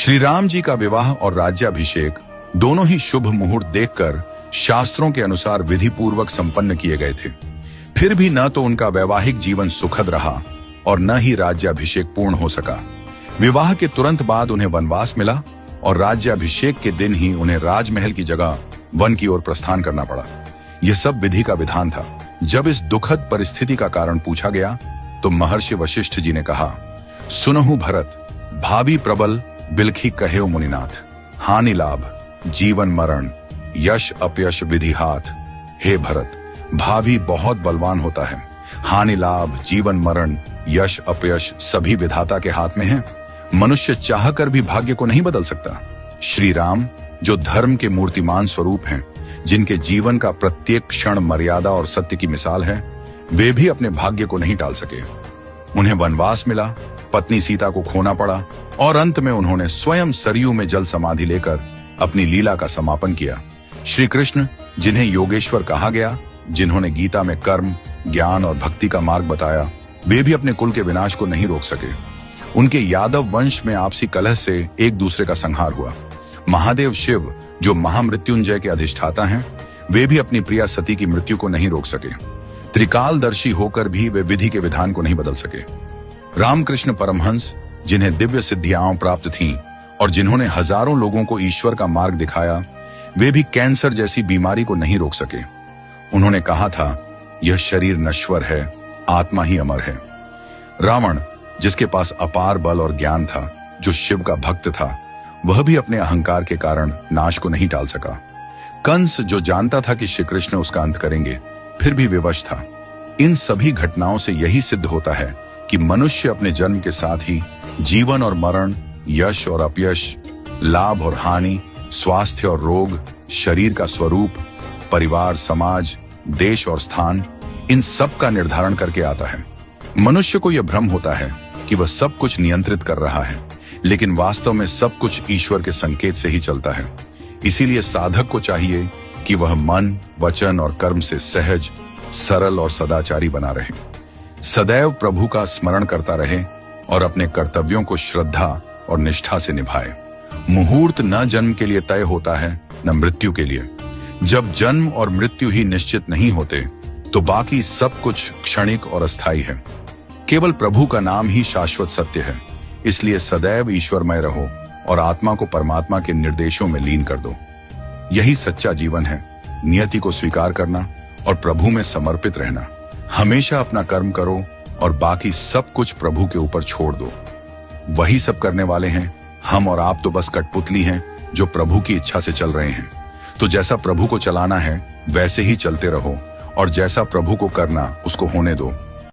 श्री राम जी का विवाह और राज्याभिषेक दोनों ही शुभ मुहूर्त देखकर शास्त्रों के अनुसार विधि पूर्वक संपन्न किए गए थे। फिर भी न तो उनका वैवाहिक जीवन सुखद रहा और न ही राज्याभिषेक पूर्ण हो सका। विवाह के तुरंत बाद उन्हें वनवास मिला और राज्याभिषेक के दिन ही उन्हें राजमहल की जगह वन की ओर प्रस्थान करना पड़ा। यह सब विधि का विधान था। जब इस दुखद परिस्थिति का कारण पूछा गया तो महर्षि वशिष्ठ जी ने कहा, सुनहु भरत, भावी प्रबल बिलखी कहेउ मुनिनाथ, हानि लाभ जीवन मरण यश अपयश विधि हाथ। हे भरत, भावी बहुत बलवान होता है, हानि लाभ जीवन मरण यश अपयश सभी विधाता के हाथ में है। मनुष्य चाहकर भी भाग्य को नहीं बदल सकता। श्री राम जो धर्म के मूर्तिमान स्वरूप हैं, जिनके जीवन का प्रत्येक क्षण मर्यादा और सत्य की मिसाल है, वे भी अपने भाग्य को नहीं टाल सके। उन्हें वनवास मिला, पत्नी सीता को खोना पड़ा और अंत में उन्होंने स्वयं सरयू में जल समाधि लेकर अपनी लीला का समापन किया। श्री कृष्ण, जिन्हें योगेश्वर कहा गया, जिन्होंने गीता में कर्म, ज्ञान और भक्ति का मार्ग बताया, वे भी अपने कुल के विनाश को नहीं रोक सके। उनके यादव वंश में आपसी कलह से एक दूसरे का संहार हुआ। महादेव शिव, जो महामृत्युंजय के अधिष्ठाता हैं, वे भी अपनी प्रिया सती की मृत्यु को नहीं रोक सके। त्रिकालदर्शी होकर भी वे विधि के विधान को नहीं बदल सके। रामकृष्ण परमहंस, जिन्हें दिव्य सिद्धियां प्राप्त थीं और जिन्होंने हजारों लोगों को ईश्वर का मार्ग दिखाया, वे भी कैंसर जैसी बीमारी को नहीं रोक सके। उन्होंने कहा था, यह शरीर नश्वर है, आत्मा ही अमर है। रावण, जिसके पास अपार बल और ज्ञान था, जो शिव का भक्त था, वह भी अपने अहंकार के कारण नाश को नहीं टाल सका। कंस, जो जानता था कि श्री कृष्ण उसका अंत करेंगे, फिर भी विवश था। इन सभी घटनाओं से यही सिद्ध होता है कि मनुष्य अपने जन्म के साथ ही जीवन और मरण, यश और अपयश, लाभ और हानि, स्वास्थ्य और रोग, शरीर का स्वरूप, परिवार, समाज, देश और स्थान, इन सब का निर्धारण करके आता है। मनुष्य को यह भ्रम होता है कि वह सब कुछ नियंत्रित कर रहा है, लेकिन वास्तव में सब कुछ ईश्वर के संकेत से ही चलता है। इसीलिए साधक को चाहिए कि वह मन, वचन और कर्म से सहज, सरल और सदाचारी बना रहे, सदैव प्रभु का स्मरण करता रहे और अपने कर्तव्यों को श्रद्धा और निष्ठा से निभाए। मुहूर्त न जन्म के लिए तय होता है, न मृत्यु के लिए। जब जन्म और मृत्यु ही निश्चित नहीं होते, तो बाकी सब कुछ क्षणिक और अस्थायी है। केवल प्रभु का नाम ही शाश्वत सत्य है। इसलिए सदैव ईश्वरमय रहो और आत्मा को परमात्मा के निर्देशों में लीन कर दो। यही सच्चा जीवन है। नियति को स्वीकार करना और प्रभु में समर्पित रहना। हमेशा अपना कर्म करो और बाकी सब कुछ प्रभु के ऊपर छोड़ दो। वही सब करने वाले हैं। हम और आप तो बस कठपुतली हैं जो प्रभु की इच्छा से चल रहे हैं। तो जैसा प्रभु को चलाना है वैसे ही चलते रहो और जैसा प्रभु को करना उसको होने दो।